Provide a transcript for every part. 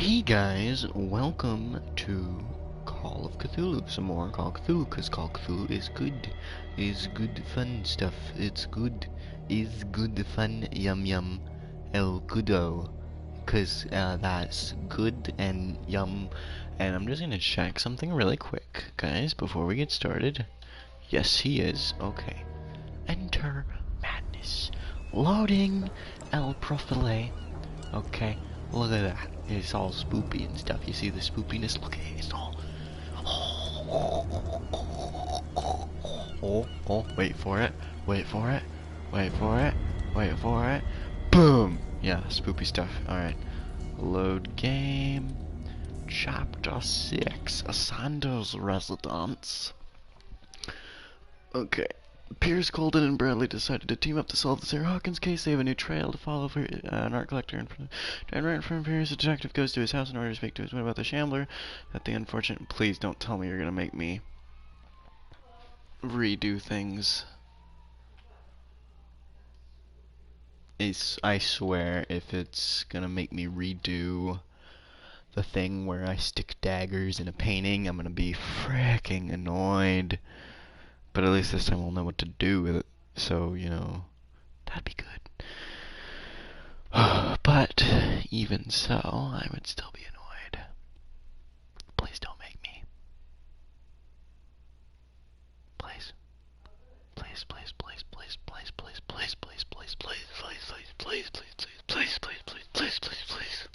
Hey guys, welcome to Call of Cthulhu. Some more Call of Cthulhu, because Call of Cthulhu is good fun stuff. It's good, is good fun, yum yum, el goodo. Cause that's good and yum. And I'm just gonna check something really quick, guys, before we get started. Yes, he is. Okay. Enter madness. Loading el profile. Okay, look at that. It's all spoopy and stuff. You see the spoopiness? Look at it. It's all. Oh, wait for it. Wait for it. Wait for it. Wait for it. Boom! Yeah, spoopy stuff. Alright. Load game. Chapter 6. Sanders Residence. Okay. Piers, Colden, and Bradley decided to team up to solve the Sarah Hawkins case. They have a new trail to follow for an art collector. And right in front of Piers, the detective goes to his house in order to speak to his wife about the shambler. That the unfortunate... Please don't tell me you're going to make me redo things. I swear, if it's going to make me redo the thing where I stick daggers in a painting, I'm going to be fricking annoyed. But at least this time I'll know what to do with it. So, you know, that'd be good. But, even so, I would still be annoyed. Please don't make me. Please. Please, please, please, please, please, please, please, please, please, please, please, please, please, please, please, please, please, please, please, please.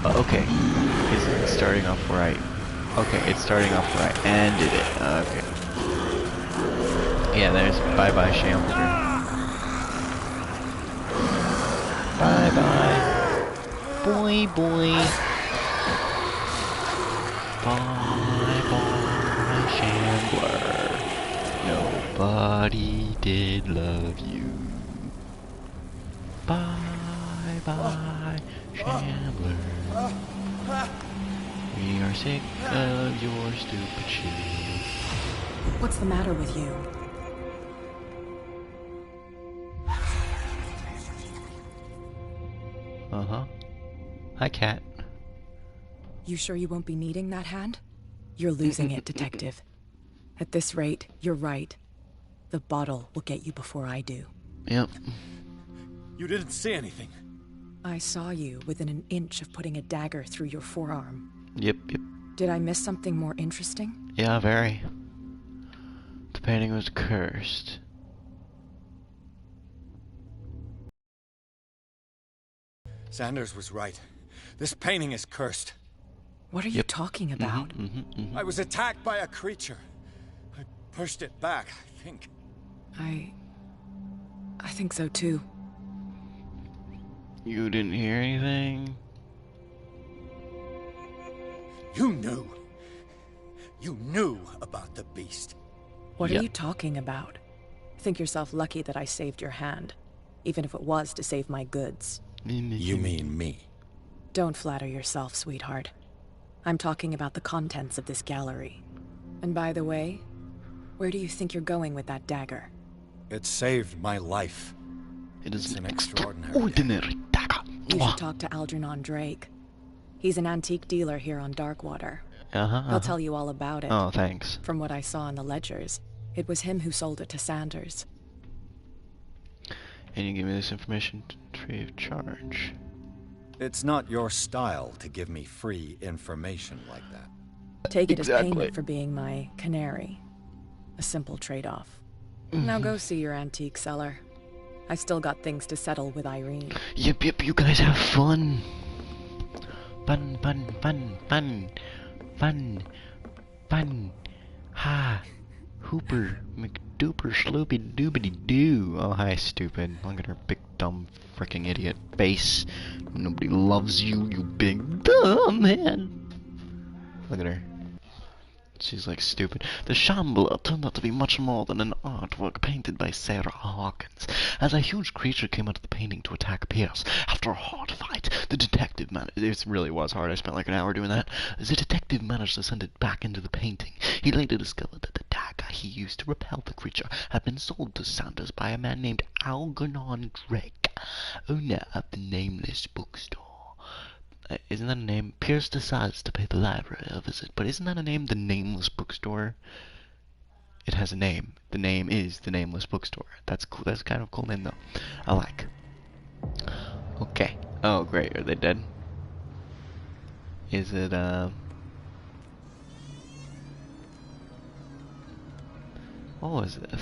Okay. Is it starting off right? Okay, it's starting off right. And did it. Okay. Yeah, there's bye-bye Shambler. Bye-bye. Boy, boy. Bye-bye Shambler. Nobody did love you. Bye-bye Shambler. We are sick of your stupid shit. What's the matter with you? Uh-huh. Hi, cat. You sure you won't be needing that hand? You're losing it, detective. At this rate, you're right. The bottle will get you before I do. Yep. You didn't see anything. I saw you within an inch of putting a dagger through your forearm. Yep. Did I miss something more interesting? Yeah, very. The painting was cursed. Sanders was right. This painting is cursed. What are you talking about? I was attacked by a creature. I pushed it back, I think. I think so too. You didn't hear anything? You knew. You knew about the beast. What are you talking about? Think yourself lucky that I saved your hand, even if it was to save my goods. You mean me? Don't flatter yourself, sweetheart. I'm talking about the contents of this gallery. And by the way, where do you think you're going with that dagger? It saved my life. It is an extraordinary dagger. You should talk to Algernon Drake. He's an antique dealer here on Darkwater. He'll tell you all about it. Oh, thanks. From what I saw in the ledgers, it was him who sold it to Sanders. And you give me this information free of charge. It's not your style to give me free information like that. Take it as payment for being my canary. A simple trade-off. Now go see your antique seller. I still got things to settle with Irene. Yep, you guys have fun. Fun. Ha. Hooper, McDuper, Sloopy Doobity Doo. Oh, hi, stupid. Look at her big, dumb, fricking idiot face. Nobody loves you, you big, dumb head. Look at her. She's like stupid. The Shambler turned out to be much more than an artwork painted by Sarah Hawkins. As a huge creature came out of the painting to attack Pierce. After a hard fight, the detective managed... It really was hard. I spent like an hour doing that. The detective managed to send it back into the painting. He later discovered that the dagger he used to repel the creature had been sold to Sanders by a man named Algernon Drake, owner of the Nameless bookstore. isn't that a name? Pierce decides to pay the library a visit, but isn't that a name? The Nameless Bookstore? It has a name. The name is the Nameless Bookstore. That's cool. That's kind of cool name though. I like. Okay. Oh great, are they dead? Is it oh, is it the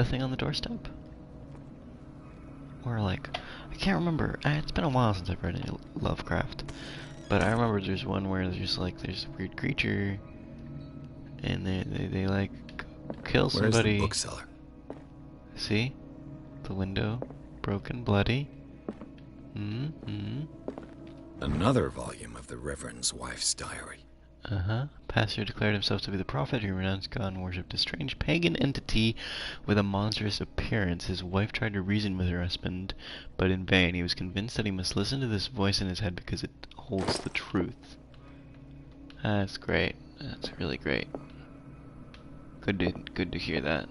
thing on the doorstep? Or like, I can't remember. It's been a while since I've read any Lovecraft, but I remember there's one where there's a weird creature, and they like kill somebody. Where's the bookseller? See, the window, broken, bloody. Another volume of the Reverend's wife's diary. Pastor declared himself to be the prophet who renounced God and worshipped a strange pagan entity with a monstrous appearance. His wife tried to reason with her husband, but in vain. He was convinced that he must listen to this voice in his head because it holds the truth. That's great. That's really great. Good to hear that.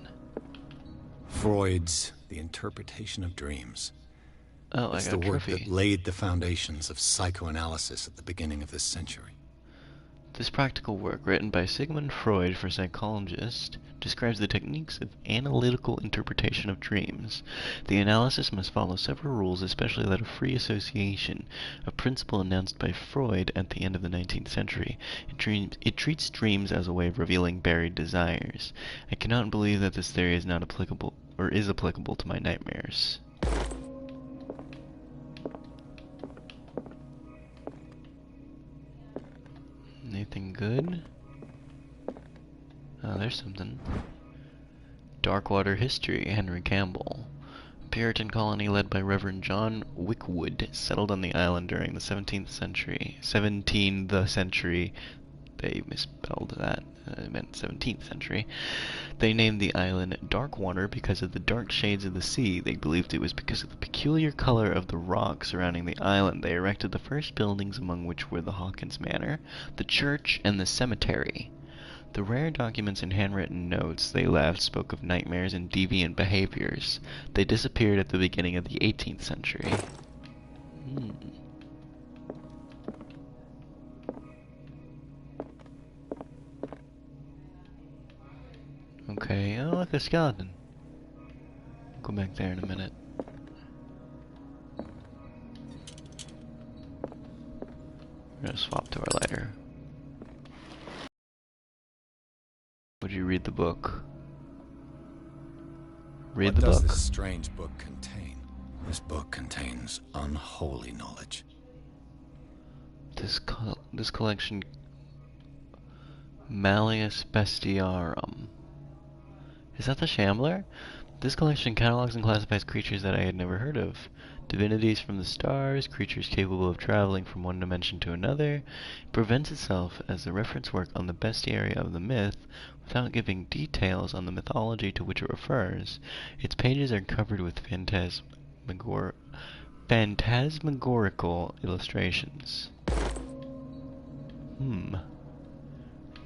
Freud's The Interpretation of Dreams. Oh, it's I got the a work trophy. that laid the foundations of psychoanalysis at the beginning of this century. This practical work, written by Sigmund Freud for psychologists, describes the techniques of analytical interpretation of dreams. The analysis must follow several rules, especially that of free association, a principle announced by Freud at the end of the 19th century. It treats dreams as a way of revealing buried desires. I cannot believe that this theory is not applicable, or is applicable to my nightmares. Anything good? Oh, there's something. Darkwater History, Henry Campbell. A Puritan colony led by Reverend John Wickwood settled on the island during the 17th century. They misspelled that. It meant 17th century. They named the island Darkwater because of the dark shades of the sea. They believed it was because of the peculiar color of the rock surrounding the island. They erected the first buildings, among which were the Hawkins Manor, the church, and the cemetery. The rare documents and handwritten notes they left spoke of nightmares and deviant behaviors. They disappeared at the beginning of the 18th century. Okay, oh look, a skeleton. Go back there in a minute. We're gonna swap to our lighter. Would you read the book? Read the book. What does this strange book contain? This book contains unholy knowledge. This collection, Malleus Bestiarum. Is that the Shambler? This collection catalogs and classifies creatures that I had never heard of. Divinities from the stars, creatures capable of traveling from one dimension to another. It presents itself as a reference work on the bestiaria of the myth, without giving details on the mythology to which it refers. Its pages are covered with phantasmagorical illustrations.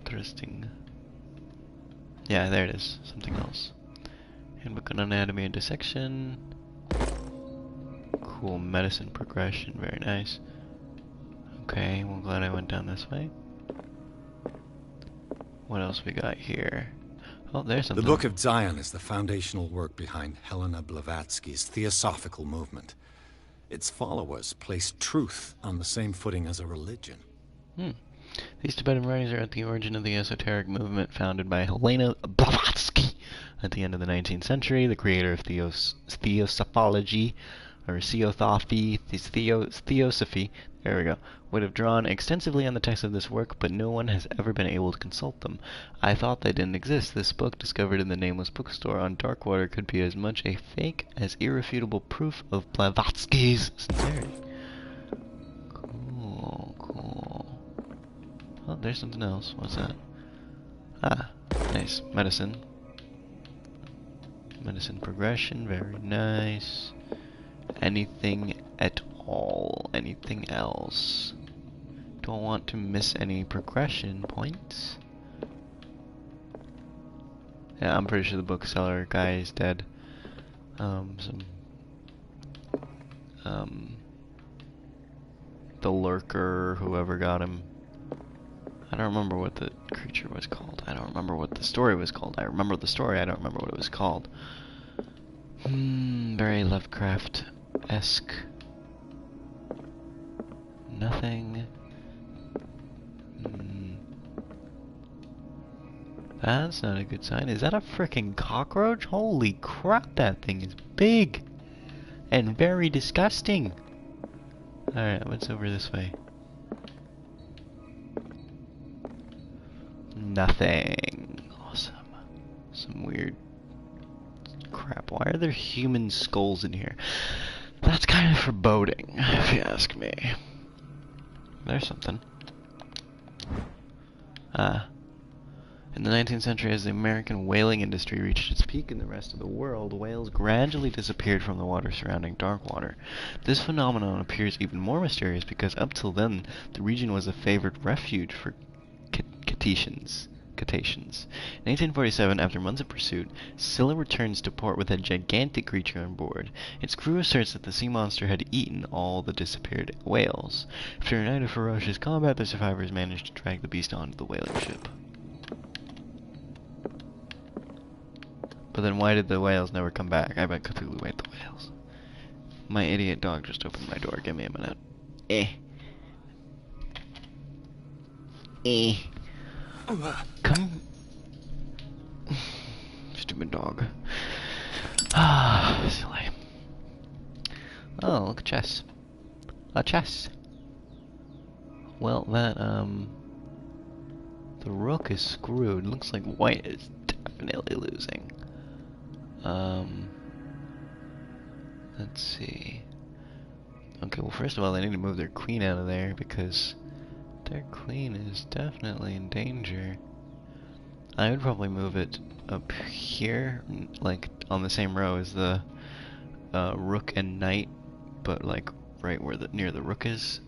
Interesting. Yeah, there it is. Something else. Handbook on Anatomy and Dissection. Cool medicine progression. Very nice. Okay, well, glad I went down this way. What else we got here? Oh, there's something. The Book of Zion is the foundational work behind Helena Blavatsky's Theosophical movement. Its followers place truth on the same footing as a religion. These Tibetan writings are at the origin of the esoteric movement founded by Helena Blavatsky at the end of the 19th century. The creator of Theosophology, or Theosophy, there we go, would have drawn extensively on the text of this work, but no one has ever been able to consult them. I thought they didn't exist. This book, discovered in the Nameless Bookstore on Darkwater, could be as much a fake as irrefutable proof of Blavatsky's sincerity. Cool. Oh, there's something else. What's that? Ah, nice. Medicine. Medicine progression, very nice. Anything at all? Anything else? Don't want to miss any progression points. Yeah, I'm pretty sure the bookseller guy is dead. the lurker, whoever got him. I don't remember what the creature was called. I don't remember what the story was called. I remember the story, I don't remember what it was called. Very Lovecraft-esque. Nothing. That's not a good sign. Is that a frickin' cockroach? Holy crap, that thing is big! And very disgusting! Alright, what's over this way? Nothing. Awesome. Some weird crap. Why are there human skulls in here? That's kind of foreboding, if you ask me. There's something. In the 19th century, as the American whaling industry reached its peak in the rest of the world, whales gradually disappeared from the water surrounding Darkwater. This phenomenon appears even more mysterious because up till then, the region was a favored refuge for cetaceans. In 1847, after months of pursuit, Scylla returns to port with a gigantic creature on board. Its crew asserts that the sea monster had eaten all the disappeared whales. After a night of ferocious combat, the survivors managed to drag the beast onto the whaling ship. But then why did the whales never come back? I bet Cthulhu ate the whales. My idiot dog just opened my door. Give me a minute. Come. Stupid dog. Silly. Oh, look, a chess. A chess. Well, that, the rook is screwed. Looks like white is definitely losing. Let's see. Okay, well, first of all, they need to move their queen out of there because their queen is definitely in danger. I would probably move it up here, like on the same row as the rook and knight, but like right where near the rook is,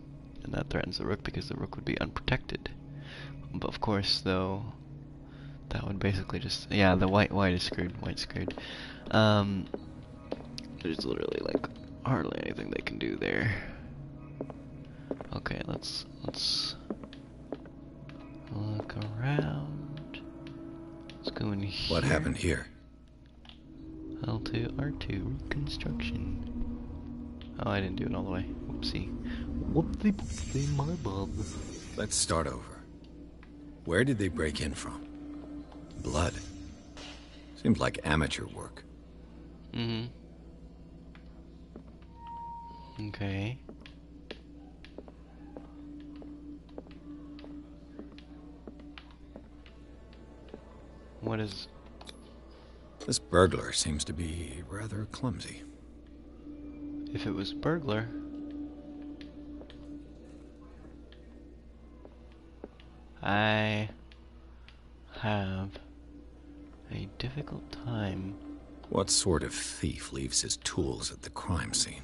and that threatens the rook because the rook would be unprotected. But of course, though, that would basically just, yeah, the white is screwed. White's screwed. There's literally like hardly anything they can do there. Okay, let's look around. Let's go in here. What happened here? L2, R2, reconstruction. Oh, I didn't do it all the way. Whoopsie. Whoopsie, my bad. Let's start over. Where did they break in from? Blood. Seems like amateur work. Okay. What is... This burglar seems to be rather clumsy. If it was burglar... I have a difficult time. What sort of thief leaves his tools at the crime scene?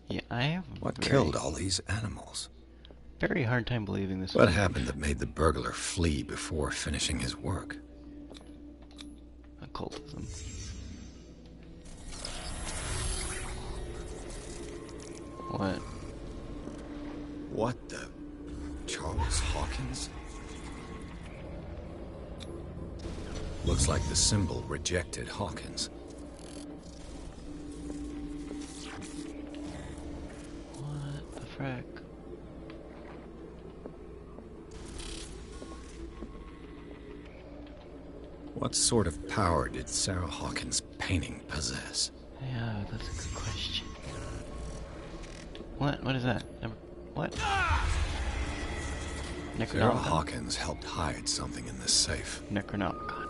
Yeah, I have What killed all these animals? very hard time believing this. What happened that made the burglar flee before finishing his work? Occultism. What? What the... Charles Hawkins? Looks like the symbol rejected Hawkins. What the frack? What sort of power did Sarah Hawkins' painting possess? Yeah, that's a good question. What? What is that? What? Sarah Necronomicon. Hawkins helped hide something in this safe. Necronomicon.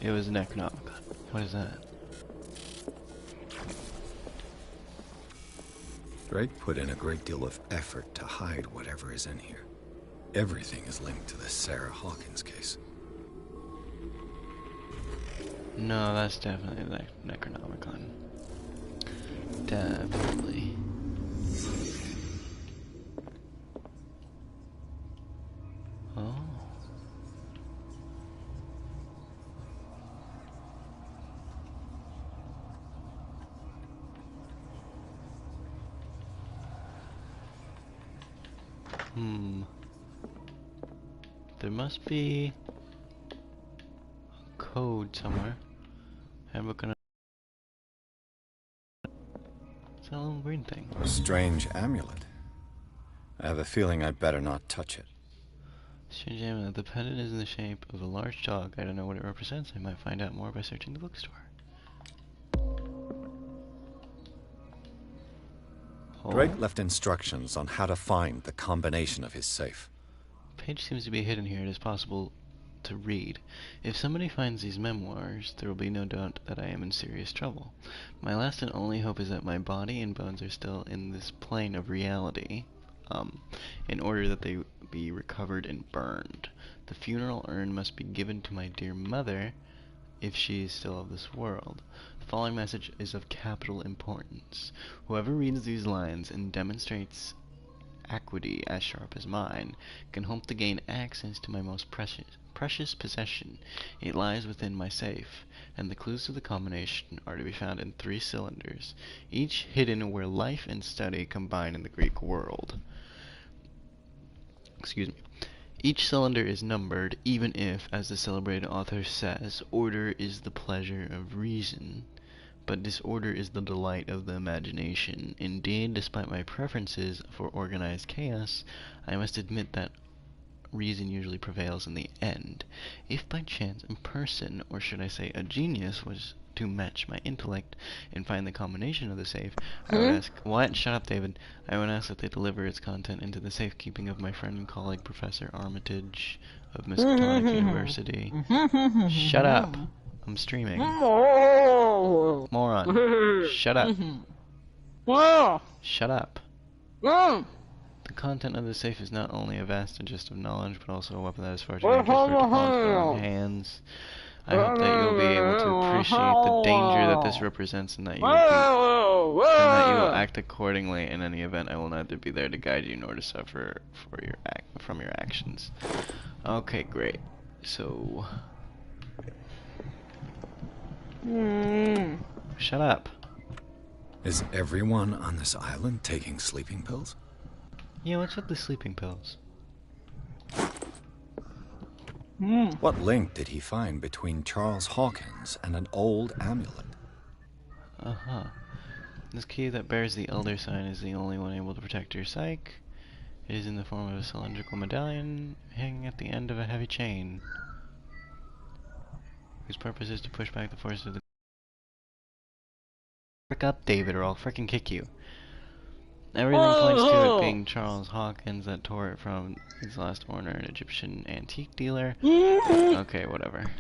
It was a Necronomicon. What is that? Drake put in a great deal of effort to hide whatever is in here. Everything is linked to the Sarah Hawkins case. No, that's definitely the Necronomicon. Definitely. Oh. There must be a code somewhere. Handbook on. It's that little green thing. A strange amulet. I have a feeling I'd better not touch it. Strange amulet. The pendant is in the shape of a large dog. I don't know what it represents. I might find out more by searching the bookstore. Drake left instructions on how to find the combination of his safe. Page seems to be hidden here. It is possible to read. If somebody finds these memoirs, there will be no doubt that I am in serious trouble. My last and only hope is that my body and bones are still in this plane of reality, in order that they be recovered and burned. The funeral urn must be given to my dear mother, if she is still of this world. The following message is of capital importance. Whoever reads these lines and demonstrates acuity as sharp as mine can hope to gain access to my most precious possession. It lies within my safe, and the clues to the combination are to be found in 3 cylinders, each hidden where life and study combine in the Greek world. Excuse me. Each cylinder is numbered, even if, as the celebrated author says, order is the pleasure of reason, but disorder is the delight of the imagination. Indeed, despite my preferences for organized chaos, I must admit that reason usually prevails in the end. If by chance a person, or should I say a genius, was to match my intellect and find the combination of the safe, I would ask, what? Shut up, David. I would ask that they deliver its content into the safekeeping of my friend and colleague, Professor Armitage of Miskatonic University. Shut up. I'm streaming. Moron. Shut up. Shut up. The content of the safe is not only a vast digest of knowledge, but also a weapon that is far too dangerous for it to fall into the wrong hands. I hope that you'll be able to appreciate the danger that this represents, and that you will act accordingly. In any event, I will neither be there to guide you nor to suffer from your actions. Okay, great. So, shut up. Is everyone on this island taking sleeping pills? Yeah, what's with the sleeping pills? What link did he find between Charles Hawkins and an old amulet? This key that bears the Elder sign is the only one able to protect your psyche. It is in the form of a cylindrical medallion hanging at the end of a heavy chain, whose purpose is to push back the forces of the... Frick up, David, or I'll frickin' kick you. Everything points to it being Charles Hawkins that tore it from his last owner, an Egyptian antique dealer. Okay, whatever.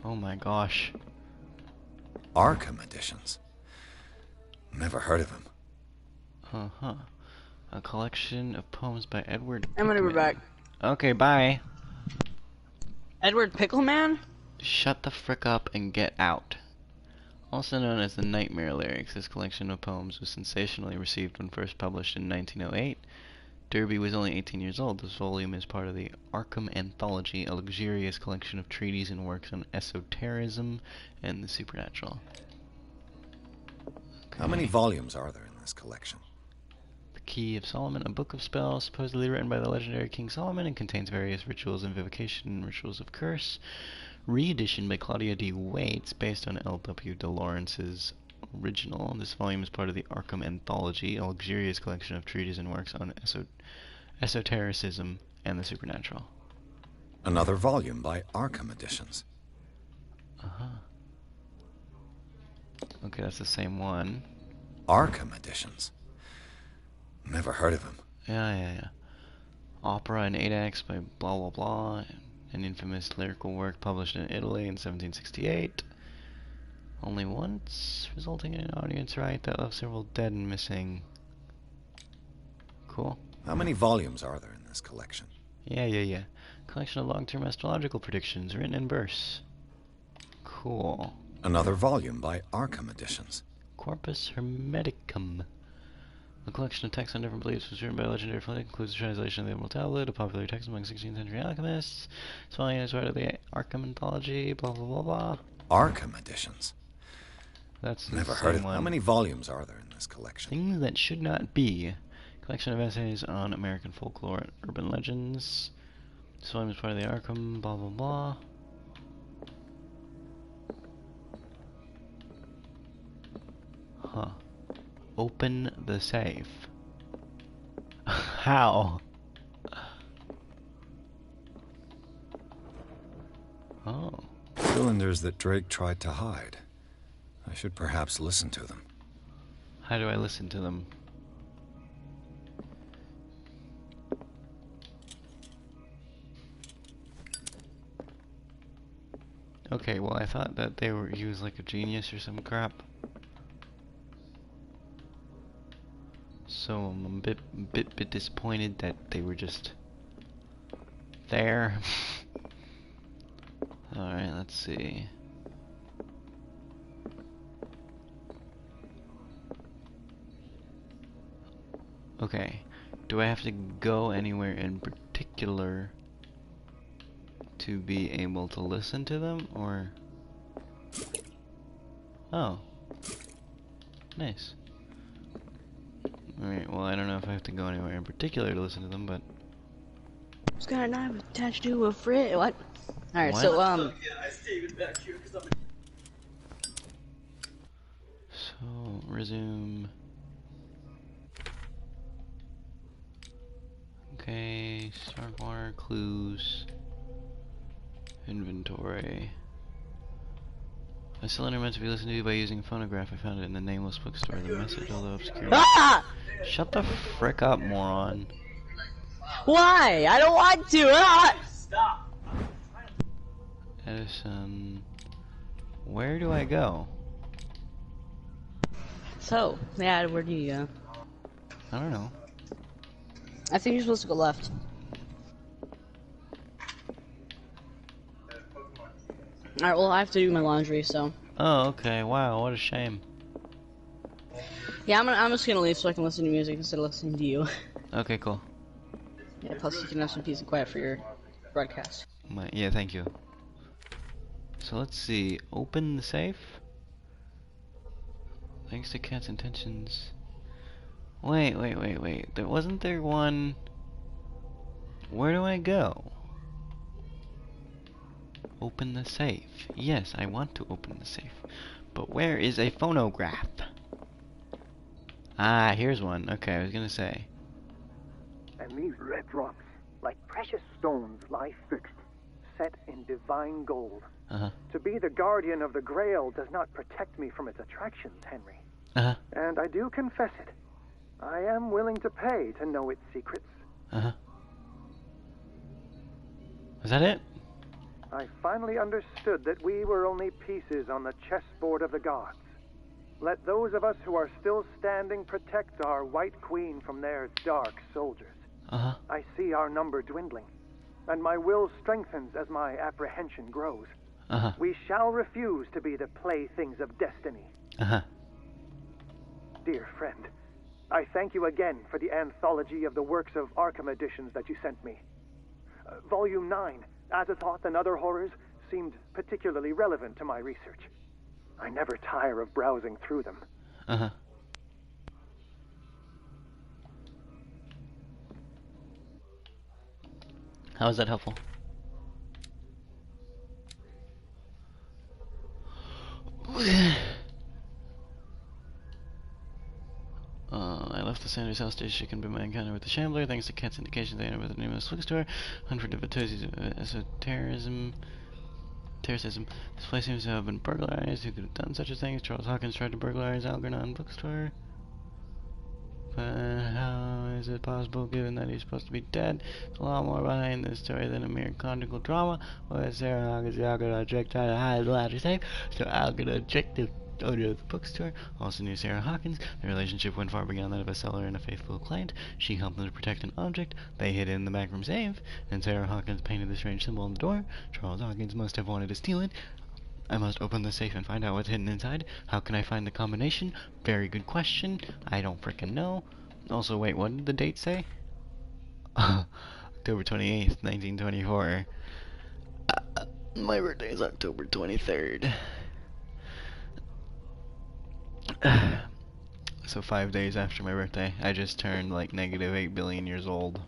Oh my gosh. Arkham editions. Never heard of him. A collection of poems by Edward I'm gonna be back. Okay, bye. Edward Pickleman? Shut the frick up and get out. Also known as the Nightmare Lyrics, this collection of poems was sensationally received when first published in 1908. Derby was only 18 years old. This volume is part of the Arkham Anthology, a luxurious collection of treatises and works on esotericism and the supernatural. How many volumes are there in this collection? The Key of Solomon, a book of spells supposedly written by the legendary King Solomon, and contains various rituals of invocation and rituals of curse. Reedition by Claudia D. Waits, based on L.W. de Lawrence's original. This volume is part of the Arkham Anthology, a luxurious collection of treatises and works on esotericism and the supernatural. Another volume by Arkham Editions. Okay, that's the same one. Arkham Editions. Never heard of him. Yeah. Opera in 8 acts by blah blah blah, an infamous lyrical work published in Italy in 1768. Only once, resulting in an audience riot that left several dead and missing. Cool. How many volumes are there in this collection? Yeah. Collection of long-term astrological predictions written in verse. Cool. Another volume by Arkham Editions. Corpus Hermeticum. A collection of texts on different beliefs was written by a legendary fanatic, includes a translation of the Immortal Tablet, a popular text among 16th century alchemists. This volume is part of the Arkham anthology, blah blah blah blah. Arkham editions. That's the Never same heard of one. How many volumes are there in this collection? Things that should not be. Collection of essays on American folklore and urban legends. This volume is part of the Arkham, blah blah blah. Huh. Open the safe. How? Oh. Cylinders that Drake tried to hide. I should perhaps listen to them. How do I listen to them? Okay, well I thought that he was like a genius or some crap. So I'm a bit disappointed that they were just there. Alright, let's see. Okay, do I have to go anywhere in particular to be able to listen to them, or... Oh. Nice. Alright, well I don't know if I have to go anywhere in particular to listen to them, but... It's got a knife attached to a fridge. What? Alright, What? so, So, resume... Okay, start water, clues... Inventory... A cylinder meant to be listened to by using a phonograph. I found it in the nameless bookstore. The message, although obscure... Ah! Shut the frick up, moron. Why? I don't want to! Ah! Edison... Where do I go? So, yeah, where do you go? I don't know. I think you're supposed to go left. Alright, well, I have to do my laundry, so... Oh, okay. Wow, what a shame. Yeah, I'm just gonna leave so I can listen to music instead of listening to you. Okay, cool. Yeah, plus you can have some peace and quiet for your broadcast. Yeah, thank you. So let's see. Open the safe. Thanks to Cat's intentions. Wait. Wasn't there one... Where do I go? Open the safe. Yes, I want to open the safe. But where is a phonograph? Ah, here's one. Okay, I was gonna say. And these red drops, like precious stones, lie fixed, set in divine gold. Uh-huh. To be the guardian of the Grail does not protect me from its attractions, Henry. Uh-huh. And I do confess it. I am willing to pay to know its secrets. Uh-huh. Was that it? I finally understood that we were only pieces on the chessboard of the gods. Let those of us who are still standing protect our White Queen from their dark soldiers. Uh-huh. I see our number dwindling, and my will strengthens as my apprehension grows. Uh-huh. We shall refuse to be the playthings of destiny. Uh-huh. Dear friend, I thank you again for the anthology of the works of Arkham editions that you sent me. Volume 9, Azathoth and Other Horrors, seemed particularly relevant to my research. I never tire of browsing through them. Uh-huh. How is that helpful? I left the Sanders house station by my encounter with the Shambler. Thanks to Cat's indications, I entered with the name of the bookstore. Hundred of esotericism. Terrorism. This place seems to have been burglarized. Who could have done such a thing? Charles Hawkins tried to burglarize Algernon bookstore. But how is it possible, given that he's supposed to be dead? There's a lot more behind this story than a mere conjugal drama. Where Sarah Hawkins and Algernon tried to hide the ladder safe, so Algernon checked the owner of the bookstore also knew Sarah Hawkins. The relationship went far beyond that of a seller and a faithful client. She helped them to protect an object. They hid it in the backroom safe, and Sarah Hawkins painted the strange symbol on the door. Charles Hawkins must have wanted to steal it. I must open the safe and find out what's hidden inside. How can I find the combination? Very good question. I don't frickin' know. Also, wait, what did the date say? October 28th, 1924. My birthday is October 23rd. So 5 days after my birthday, I just turned like negative 8 billion years old.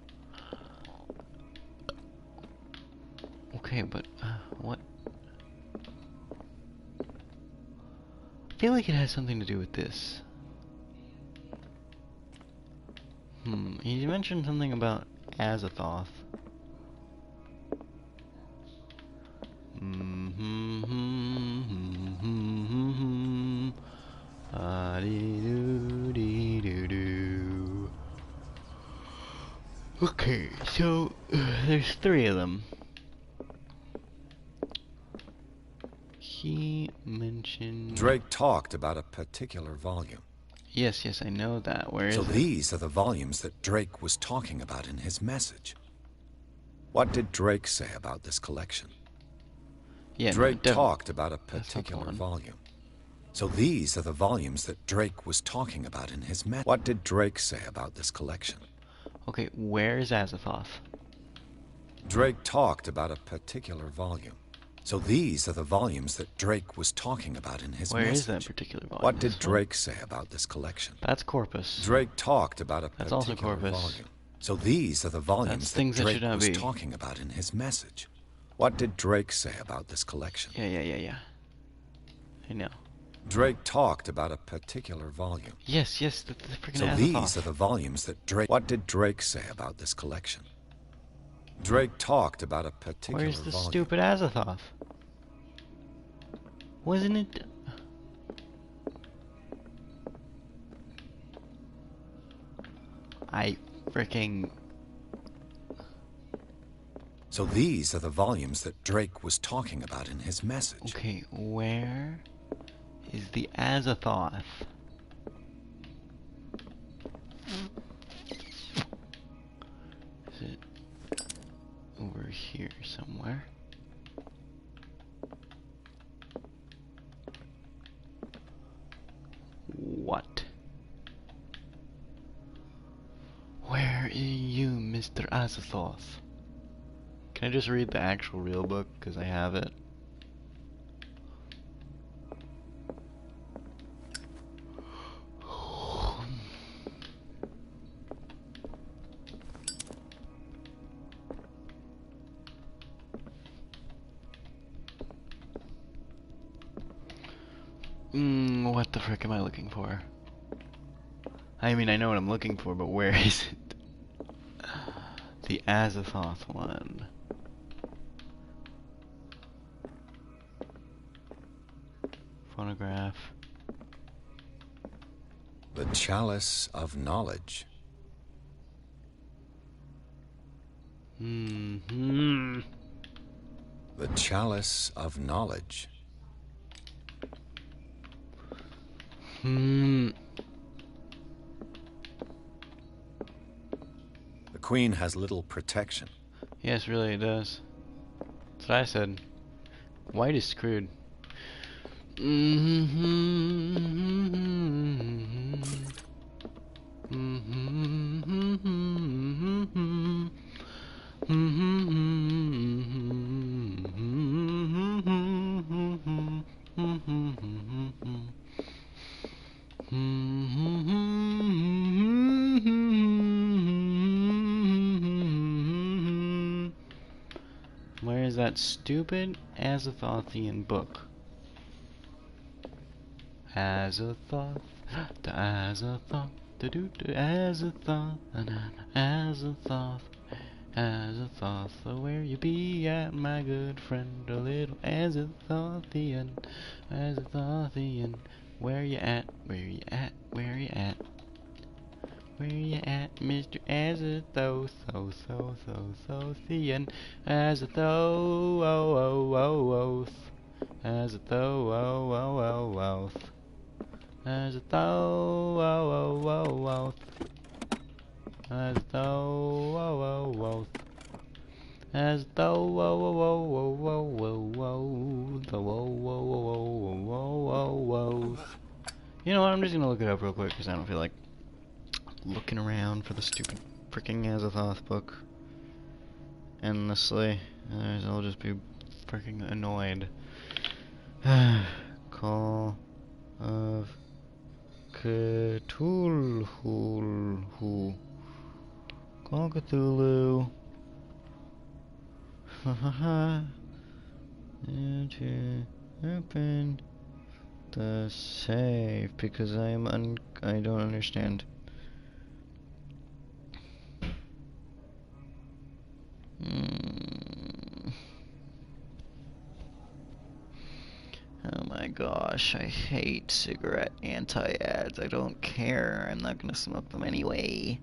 Okay, but what? I feel like it has something to do with this. You mentioned something about Azathoth. Okay, so there's 3 of them. He mentioned... Drake talked about a particular volume. Yes, I know that. Where is it? So these are the volumes that Drake was talking about in his message. What did Drake say about this collection? Yeah, Drake no, talked about a particular volume. So these are the volumes that Drake was talking about in his message. What did Drake say about this collection? Okay, where is Azathoth? Drake talked about a particular volume. So these are the volumes that Drake was talking about in his message. Where is that particular volume? What did Drake say about this collection? That's Corpus. Drake talked about a That's also particular Corpus. volume. So these are the volumes that Drake was talking about in his message. What did Drake say about this collection? Yeah. I know. Drake talked about a particular volume. Yes, the freaking So Azathoth. these are the volumes that Drake... What did Drake say about this collection? Drake talked about a particular volume. Where's the stupid Azathoth? Wasn't it... I freaking... So these are the volumes that Drake was talking about in his message. Okay, where is the Azathoth? Is it over here somewhere? What? Where are you, Mr. Azathoth? Can I just read the actual real book, because I have it? What the frick am I looking for? I mean, I know what I'm looking for, but where is it? The Azathoth one. Phonograph. The Chalice of Knowledge. The Chalice of Knowledge. The Queen has little protection. Yes, really, it does. That's what I said. White is screwed. Where is that stupid Azathothian book? Azathoth, the Azathoth, the Azathoth, Azathoth, Azathoth, where you be at, my good friend, a little Azathothian, Azathotian, where you at, where you at, where you at, where you at, Mr. Azathoth, Thothian, Azathoth, Azathoth, Azathoth, You know what? I'm just gonna look it up real quick because I don't feel like looking around for the stupid freaking Azathoth book endlessly. Otherwise I'll just be freaking annoyed. Call of Cthulhu. Call Cthulhu. Hahaha. To open the safe because I don't understand. Oh my gosh, I hate cigarette anti-ads. I don't care. I'm not gonna smoke them anyway.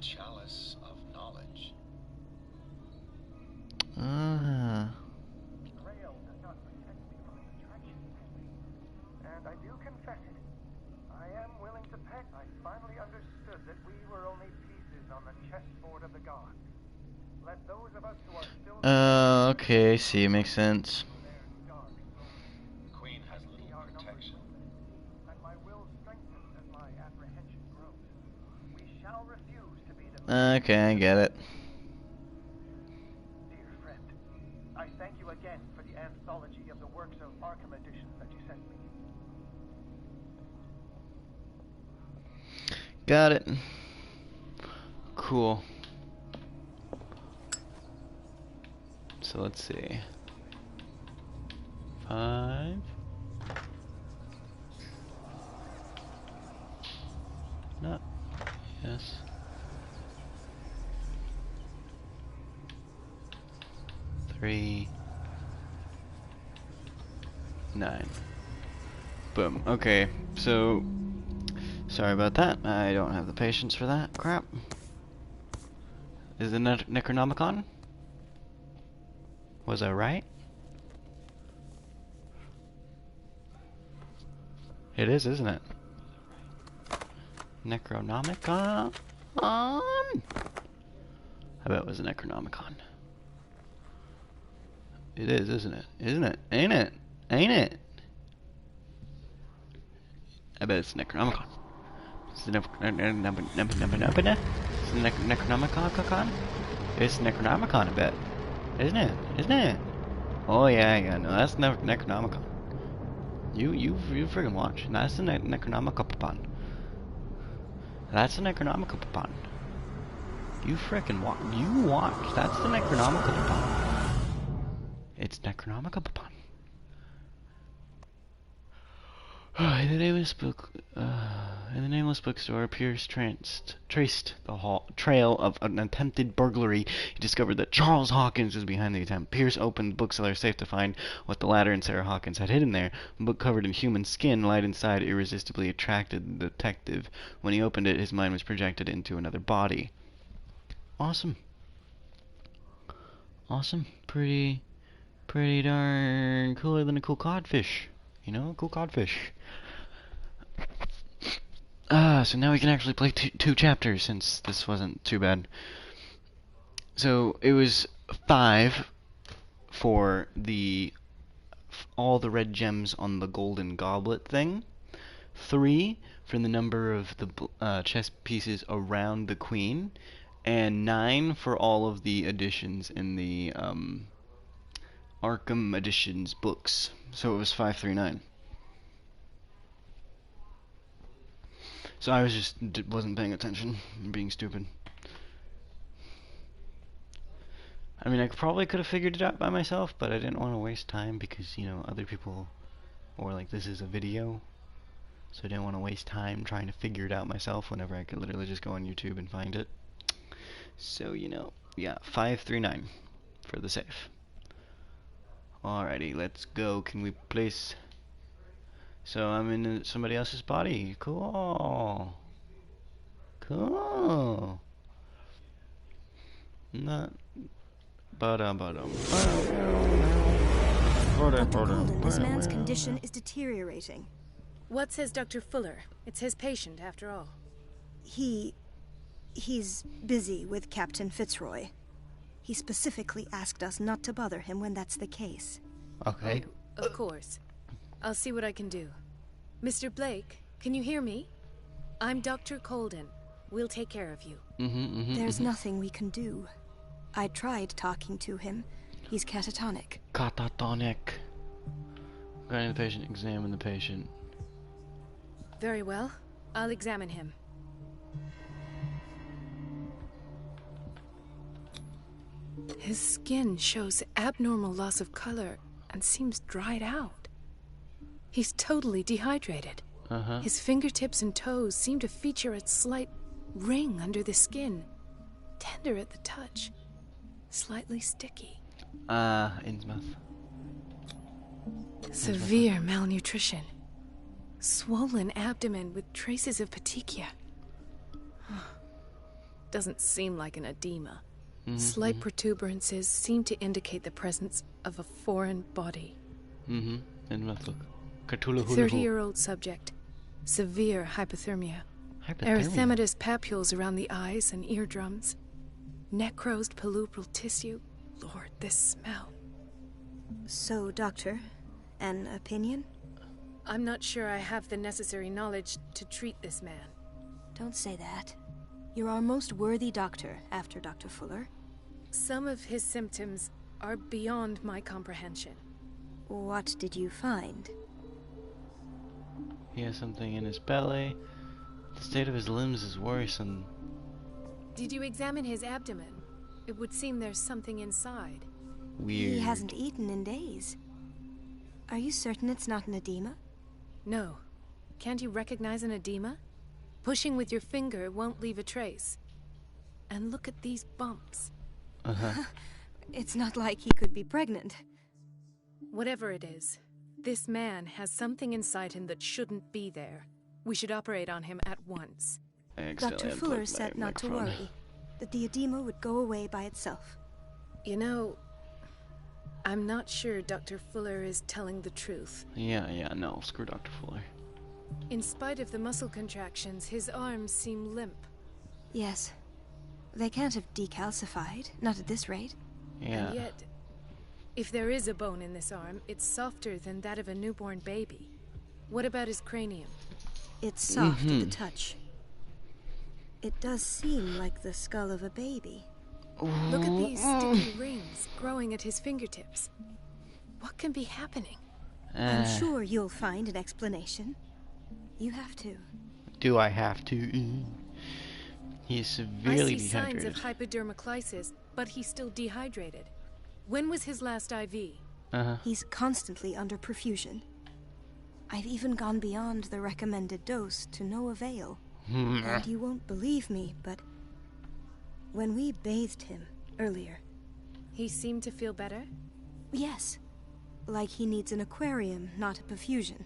Chalice of knowledge. Grail does not protect me from its attraction, and I do confess it. I am willing to bet I finally understood that we were only pieces on the chessboard of the gods. Let those of us who are still okay, see, makes sense. Queen has little protection. and my will strengthens as my apprehension grows. We shall refuse to be the Okay, I get it. Dear friend, I thank you again for the anthology of the works of Arkham editions that you sent me. Got it. Cool. So let's see. 5. No. Yes. 3. 9. Boom. Okay, so sorry about that. I don't have the patience for that crap. Is the necronomicon? Was I right? It is, isn't it? Necronomicon? I bet it was a necronomicon. It is, isn't it? Isn't it? Ain't it? Ain't it? I bet it's necronomicon. It's the necronomicon? It's necronomicon, I bet. Isn't it? Isn't it? Oh yeah, no, that's necronomicon. You friggin' watch. That's the necronomicon. That's the necronomicon. You frickin' watch. You watch. That's the necronomicon. It's necronomicon. In the nameless bookstore, Pierce traced the trail of an attempted burglary. He discovered that Charles Hawkins was behind the attempt. Pierce opened the bookseller's safe to find what the latter and Sarah Hawkins had hidden there. A book covered in human skin, light inside irresistibly attracted the detective. When he opened it, his mind was projected into another body. Awesome. Awesome. Pretty darn cooler than a cool codfish. You know, cool codfish. So now we can actually play two chapters, since this wasn't too bad. So it was 5 for all the red gems on the golden goblet thing. 3 for the number of the chess pieces around the queen, and 9 for all of the additions in the Arkham Editions books. So it was 539. So I wasn't paying attention, being stupid. I mean, I probably could have figured it out by myself, but I didn't want to waste time because, you know, other people, or like this is a video, so I didn't want to waste time trying to figure it out myself whenever I could literally just go on YouTube and find it. So, you know, yeah, 539 for the safe. Alrighty, let's go. Can we place... So I'm in somebody else's body. Cool. Cool. Not. Dr. Golden, this man's condition is deteriorating. What says Dr. Fuller? It's his patient, after all. He's busy with Captain Fitzroy. He specifically asked us not to bother him when that's the case. Okay. Of course. I'll see what I can do. Mr. Blake, can you hear me? I'm Dr. Colden. We'll take care of you. There's nothing we can do. I tried talking to him. He's catatonic. Catatonic. Go to the patient, examine the patient. Very well. I'll examine him. His skin shows abnormal loss of color and seems dried out. He's totally dehydrated. His fingertips and toes seem to feature a slight ring under the skin. Tender at the touch. Slightly sticky. Innsmouth. Severe malnutrition. Swollen abdomen with traces of petechia. Doesn't seem like an edema. Slight protuberances seem to indicate the presence of a foreign body. Innsmouth, look. Cthulhu. 30-year-old subject. Severe hypothermia. Erythematous papules around the eyes and eardrums. Necrosed palpebral tissue. Lord, this smell. So, Doctor, an opinion? I'm not sure I have the necessary knowledge to treat this man. Don't say that. You're our most worthy doctor after Dr. Fuller. Some of his symptoms are beyond my comprehension. What did you find? He has something in his belly. The state of his limbs is worrisome. Did you examine his abdomen? It would seem there's something inside. Weird. He hasn't eaten in days. Are you certain it's not an edema? No. Can't you recognize an edema? Pushing with your finger won't leave a trace. And look at these bumps. It's not like he could be pregnant. Whatever it is, this man has something inside him that shouldn't be there. We should operate on him at once. Dr. Fuller said not to worry, that the edema would go away by itself. You know, I'm not sure Dr. Fuller is telling the truth. Yeah, no, screw Dr. Fuller. In spite of the muscle contractions, his arms seem limp. Yes. They can't have decalcified, not at this rate. Yeah. And yet, if there is a bone in this arm, it's softer than that of a newborn baby. What about his cranium? It's soft at the touch. It does seem like the skull of a baby. Look at these sticky rings growing at his fingertips. What can be happening? I'm sure you'll find an explanation. You have to. Do I have to? He is severely I see dehydrated. signs of hypodermoclysis, but he's still dehydrated. When was his last IV? He's constantly under perfusion. I've even gone beyond the recommended dose to no avail. And you won't believe me, but when we bathed him earlier... He seemed to feel better? Yes. Like he needs an aquarium, not a perfusion.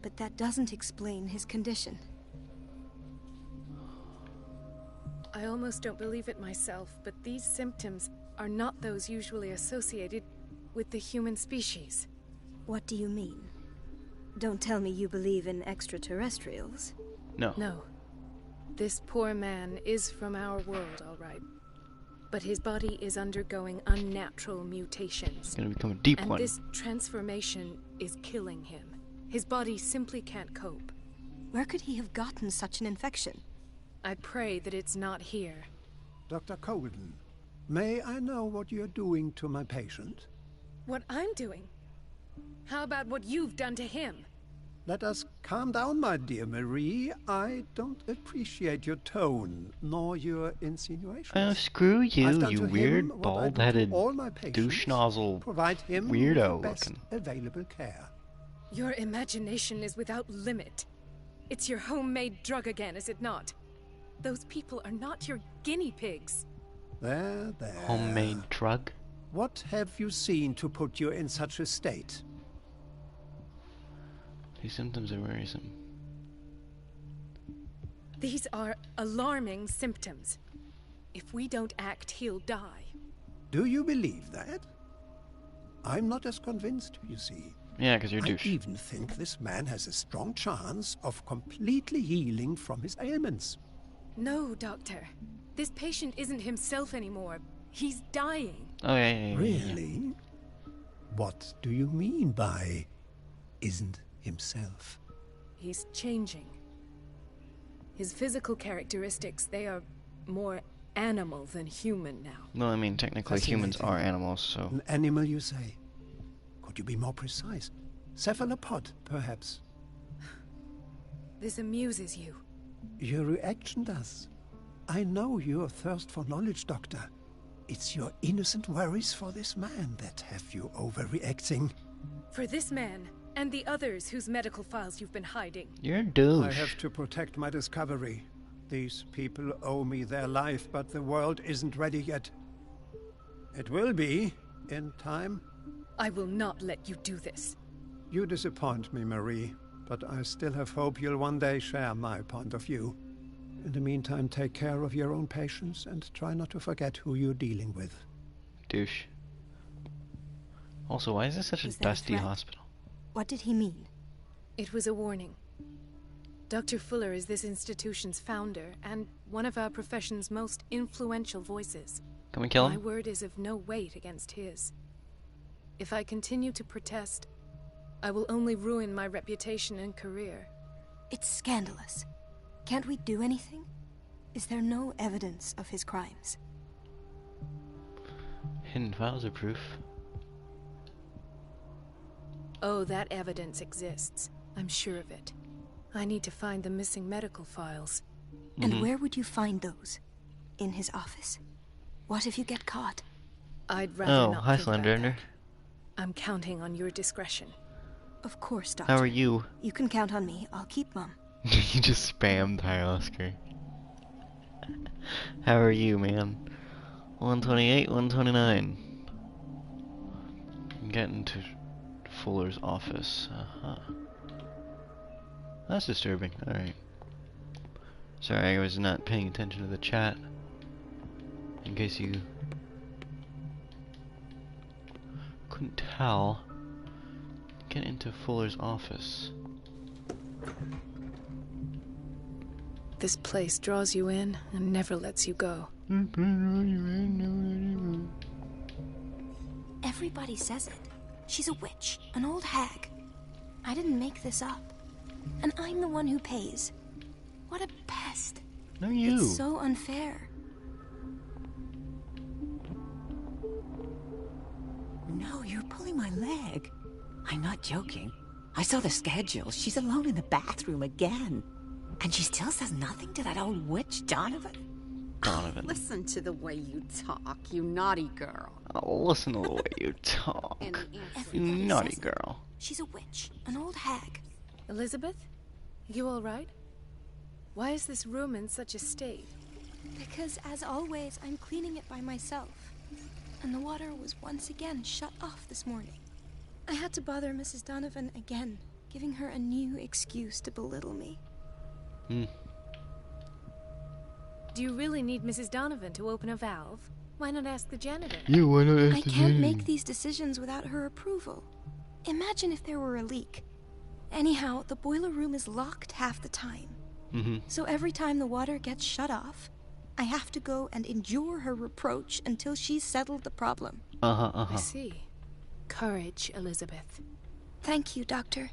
But that doesn't explain his condition. I almost don't believe it myself, but these symptoms are not those usually associated with the human species. What do you mean? Don't tell me you believe in extraterrestrials. No. No. This poor man is from our world, all right. But his body is undergoing unnatural mutations. It's gonna become a deep one. And this transformation is killing him. His body simply can't cope. Where could he have gotten such an infection? I pray that it's not here. Dr. Colden, may I know what you're doing to my patient? What I'm doing? How about what you've done to him? Let us calm down, my dear Marie. I don't appreciate your tone, nor your insinuations. Oh, screw I've you, done you to him weird, what I do to bald-headed, all my patients, douche nozzle, provide him with weirdo the best looking. available care. Your imagination is without limit. It's your homemade drug again, is it not? Those people are not your guinea pigs. There. Homemade drug? What have you seen to put you in such a state? These symptoms are worrisome. These are alarming symptoms. If we don't act, he'll die. Do you believe that? I'm not as convinced, you see. Yeah, because you're a I douche. even think this man has a strong chance of completely healing from his ailments. No, Doctor. This patient isn't himself anymore. He's dying. Oh, yeah. Really? What do you mean by isn't himself? He's changing. His physical characteristics, they are more animal than human now. No, I mean, technically humans are animals, so... An animal, you say? Could you be more precise? Cephalopod, perhaps? This amuses you. Your reaction does. I know your thirst for knowledge, Doctor. It's your innocent worries for this man that have you overreacting. For this man, and the others whose medical files you've been hiding. You're a douche. I have to protect my discovery. These people owe me their life, but the world isn't ready yet. It will be, in time. I will not let you do this. You disappoint me, Marie, but I still have hope you'll one day share my point of view. In the meantime, take care of your own patients and try not to forget who you're dealing with. Douche. Also, why is this such a dusty hospital? What did he mean? It was a warning. Dr. Fuller is this institution's founder and one of our profession's most influential voices. Can we kill him? My word is of no weight against his. If I continue to protest, I will only ruin my reputation and career. It's scandalous. Can't we do anything? Is there no evidence of his crimes? Hidden files are proof. Oh, that evidence exists. I'm sure of it. I need to find the missing medical files. And where would you find those? In his office? What if you get caught? I'd rather Oh, not hi, think about Slender. that. I'm counting on your discretion. Of course, Doctor. How are you? You can count on me. I'll keep Mum. You just spammed hi, Oscar. How are you, man? 128, 129. Getting to Fuller's office. That's disturbing. Alright. Sorry, I was not paying attention to the chat. In case you couldn't tell. Get into Fuller's office. This place draws you in and never lets you go. Everybody says it. She's a witch, an old hag. I didn't make this up. And I'm the one who pays. What a pest. No, you. It's so unfair. No, you're pulling my leg. I'm not joking. I saw the schedule. She's alone in the bathroom again. And she still says nothing to that old witch, Donovan? Donovan. Listen to the way you talk, you naughty girl. Oh, listen to the way you talk. You naughty girl. She's a witch, an old hag. Elizabeth? You all right? Why is this room in such a state? Because, as always, I'm cleaning it by myself. And the water was once again shut off this morning. I had to bother Mrs. Donovan again, giving her a new excuse to belittle me. Do you really need Mrs. Donovan to open a valve? Why not ask the janitor? Why not ask I can't make these decisions without her approval. Imagine if there were a leak. Anyhow, the boiler room is locked half the time. So every time the water gets shut off, I have to go and endure her reproach until she's settled the problem. I see. Courage, Elizabeth. Thank you, Doctor.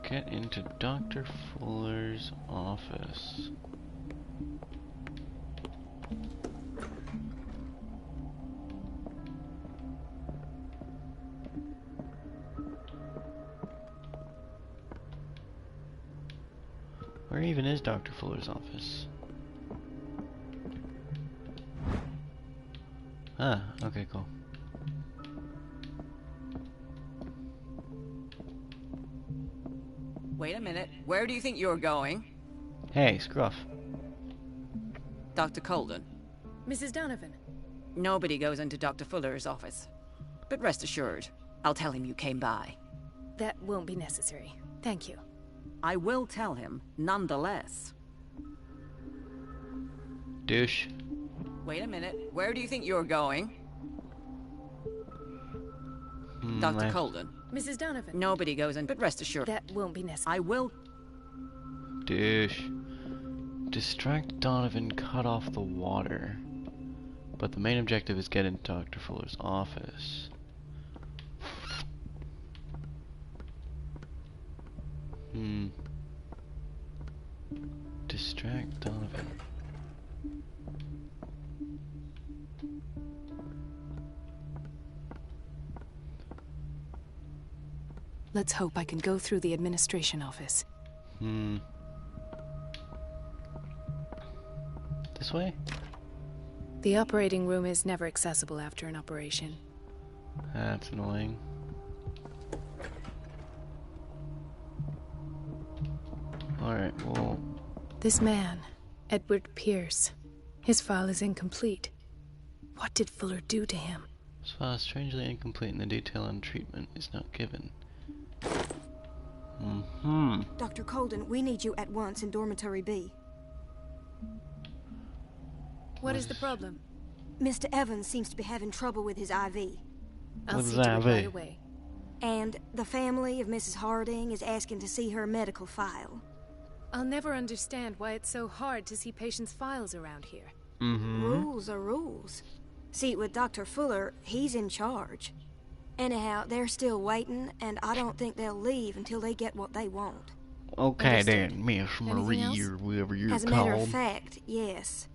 Get into Dr. Fuller's office. Where even is Dr. Fuller's office? Ah, okay, cool. Wait a minute. Where do you think you're going? Hey, Scruff. Dr. Colden. Mrs. Donovan. Nobody goes into Dr. Fuller's office. But rest assured, I'll tell him you came by. That won't be necessary. Thank you. I will tell him, nonetheless. Douche. Wait a minute. Where do you think you're going? Dr. Colden. Mrs. Donovan. Nobody goes in, but rest assured. That won't be necessary. I will. Dish. Distract Donovan, cut off the water. But the main objective is get into Dr. Fuller's office. Distract Donovan. Let's hope I can go through the administration office. This way? The operating room is never accessible after an operation. That's annoying. Alright, well... This man, Edward Pierce, his file is incomplete. What did Fuller do to him? His file is strangely incomplete and the detail on treatment is not given. Dr. Colden, we need you at once in Dormitory B. What is the problem? Mr. Evans seems to be having trouble with his IV. I'll see to it right away. And the family of Mrs. Harding is asking to see her medical file. I'll never understand why it's so hard to see patients' files around here. Rules are rules. See, with Dr. Fuller, he's in charge. Anyhow, they're still waiting, and I don't think they'll leave until they get what they want. Okay then, Miss Marie, or whatever you're called. As a matter of fact, yes.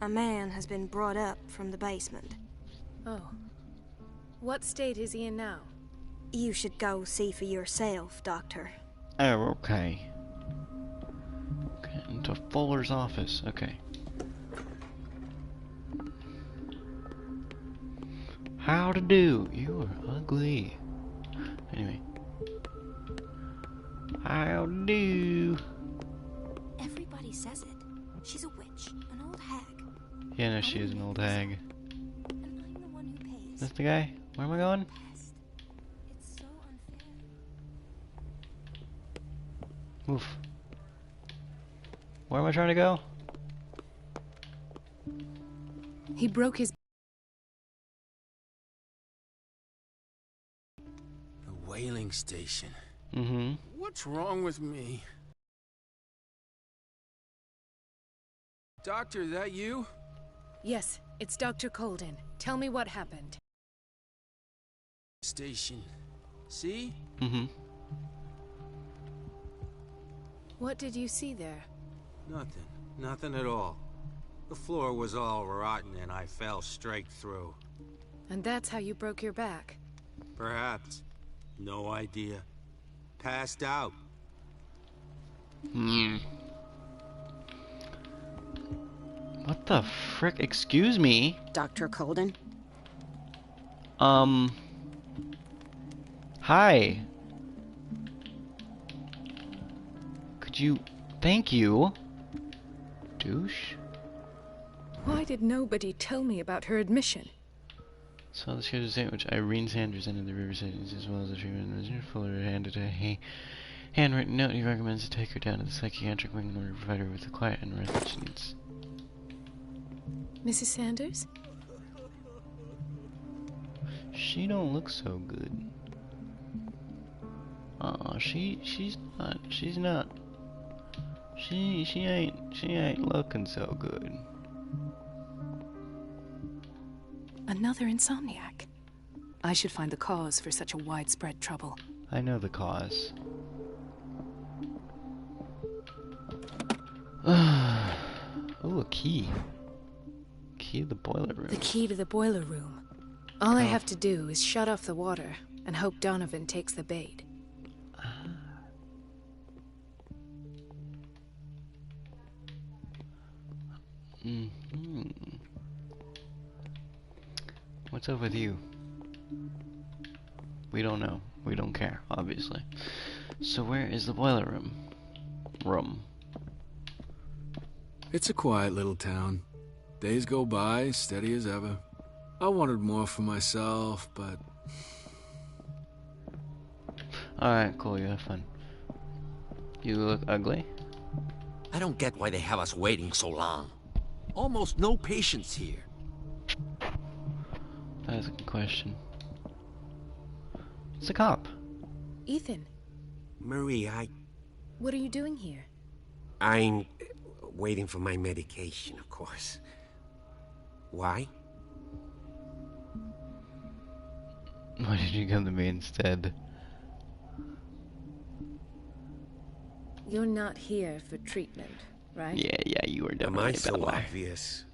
A man has been brought up from the basement. Oh. What state is he in now? You should go see for yourself, Doctor. Oh, okay. Get into Fuller's office, okay. How to do? You are ugly. Anyway. How to do? Everybody says it. She's a witch, an old hag. Yeah, no, she is an old hag. And I'm the one who pays. Is this the guy? Where am I going? It's so unfair. Oof. Where am I trying to go? He broke his... The whaling station. Mm-hmm. What's wrong with me? Doctor, is that you? Yes, it's Dr. Colden. Tell me what happened. Station. See? Mm-hmm. What did you see there? Nothing. Nothing at all. The floor was all rotten and I fell straight through. And that's how you broke your back? Perhaps. No idea. Passed out. What the frick? Excuse me? Dr. Colden? Hi. Could you... Thank you. Douche. Why did nobody tell me about her admission? So the schedule statement which Irene Sanders entered the river settings as well as the treatment of Mr. Fuller handed a handwritten note. He recommends to take her down to the psychiatric wing in order to provide her with the quiet and rest that she needs. Mrs. Sanders? She don't look so good. She's not. She ain't looking so good. Another insomniac. I should find the cause for such a widespread trouble. I know the cause. Oh, a key. Key to the boiler room. The key to the boiler room. All I have to do is shut off the water and hope Donovan takes the bait. What's up with you? We don't know. We don't care, obviously. So where is the boiler room? It's a quiet little town. Days go by, steady as ever. I wanted more for myself, but... Alright, cool, you have fun. You look ugly? I don't get why they have us waiting so long. Almost no patients here. That's a good question. It's a cop. Ethan. Marie, What are you doing here? I'm waiting for my medication, of course. Why? Why did you come to me instead? You're not here for treatment, right? Yeah, you were definitely. Am I so obvious?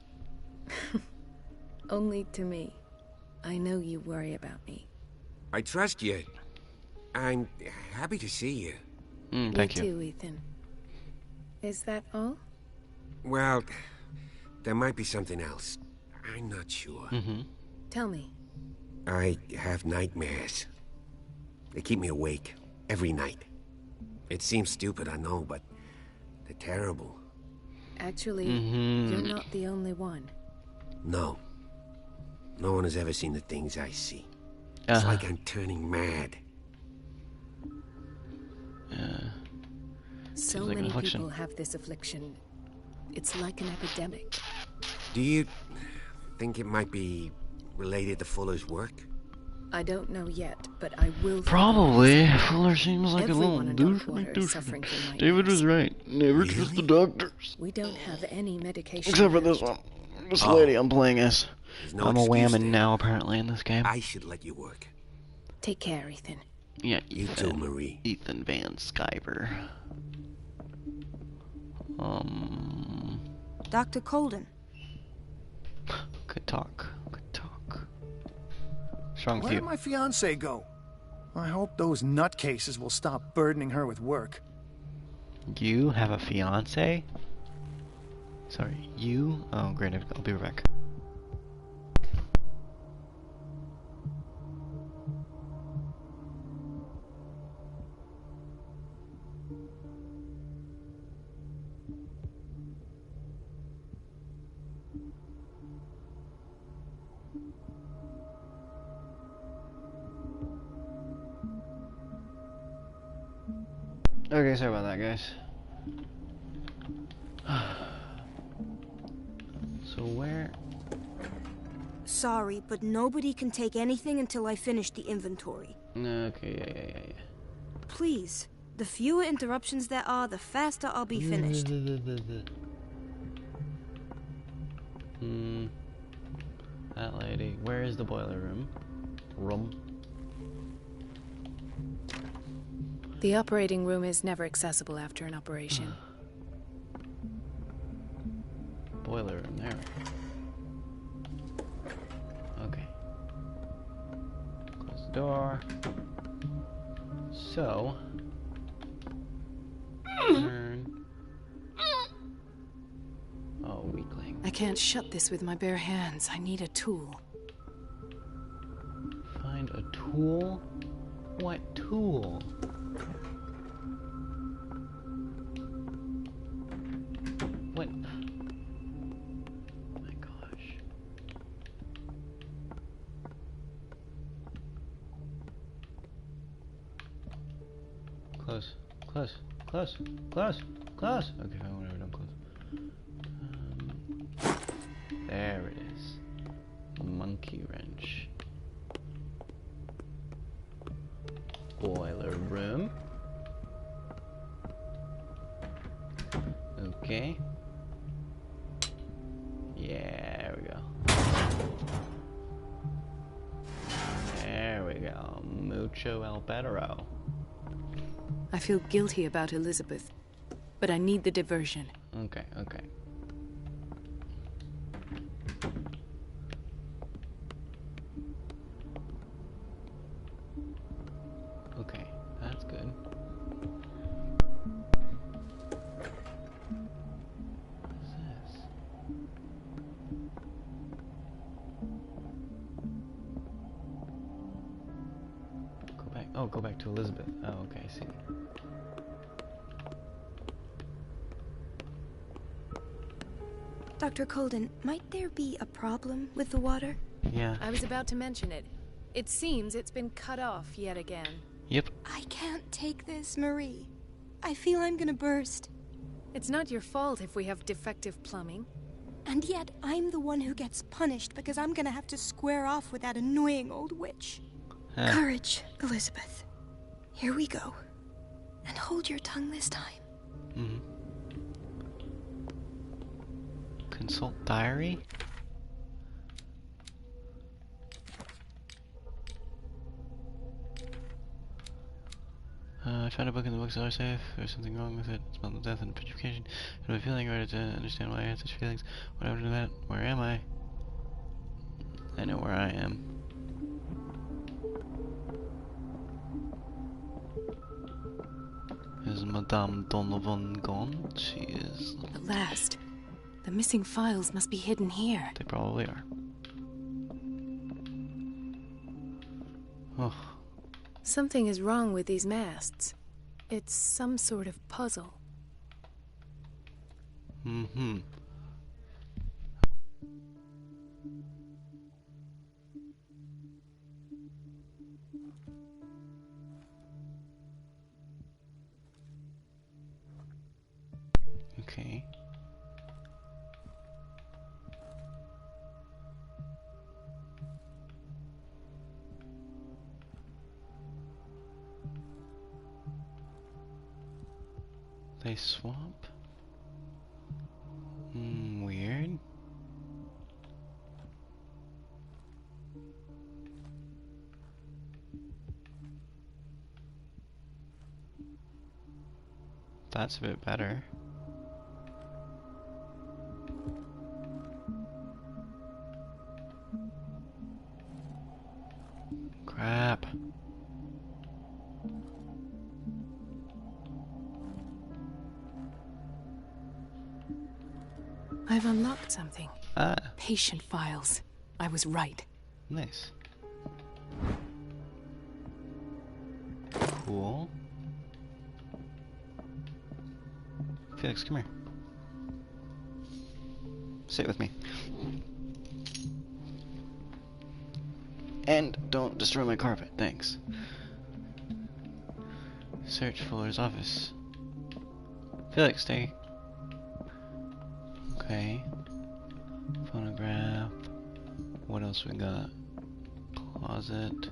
Only to me. I know you worry about me. I trust you. I'm happy to see you. Thank you. Me too, Ethan. Is that all? Well, there might be something else. I'm not sure. Tell me. I have nightmares. They keep me awake every night. It seems stupid, I know, but they're terrible. Actually, you're not the only one. No. No one has ever seen the things I see. It's like I'm turning mad. So like many people have this affliction. It's like an epidemic. Do you think it might be related to Fuller's work? I don't know yet, but I will. Probably. Fuller seems like Everyone a in little Darkwater is suffering from nightmares. David was right. Never trust the doctors. We don't have any medication. Except for this one. This lady I'm playing as. No I'm a excuse whammon then. now, apparently, in this game. I should let you work. Take care, Ethan. Yeah, You too, Marie. Ethan Van Sciver. Dr. Colden. Good talk. Good talk. Strong Where view. did my fiancée go? I hope those nutcases will stop burdening her with work. You have a fiance? Sorry, you? Oh, great, I'll be right back. Okay, sorry about that, guys. So where? Sorry, but nobody can take anything until I finish the inventory. Okay, yeah. Please. The fewer interruptions there are, the faster I'll be finished. That lady. Where is the boiler room? The operating room is never accessible after an operation. Boiler room, there. Okay. Close the door. So. Turn. Oh, weakling. I can't shut this with my bare hands. I need a tool. Find a tool? What tool? What? Oh my gosh. Close. Okay, fine, whatever, don't close. There it is. Monkey wrench. Boiler room. Okay. Yeah, there we go. There we go. Mucho El Pedro. I feel guilty about Elizabeth, but I need the diversion. Okay. Okay, that's good. What is this? Go back. Oh, go back to Elizabeth. Oh, okay, I see. Dr. Colden, might there be a problem with the water? Yeah. I was about to mention it. It seems it's been cut off yet again. Yep. I can't take this, Marie. I feel I'm gonna burst. It's not your fault if we have defective plumbing. And yet, I'm the one who gets punished because I'm gonna have to square off with that annoying old witch. Huh. Courage, Elizabeth. Here we go. And hold your tongue this time. Mm-hmm. Consult diary? I found a book in the bookseller safe. There's something wrong with it. It smelled of death and petrification. I have a feeling ready to understand why I had such feelings. What happened to that? Where am I? I know where I am. Is Madame Donovan gone? She is. At last. The missing files must be hidden here. They probably are. Oh. Something is wrong with these masts. It's some sort of puzzle. Mm-hmm. Okay. They swap? Weird. That's a bit better. Crap. I've unlocked something. Ah. Patient files. I was right. Nice. Cool. Felix, come here. Sit with me. And don't destroy my carpet, thanks. Search Fuller's office. Felix, stay. Okay. Phonograph. What else we got? Closet.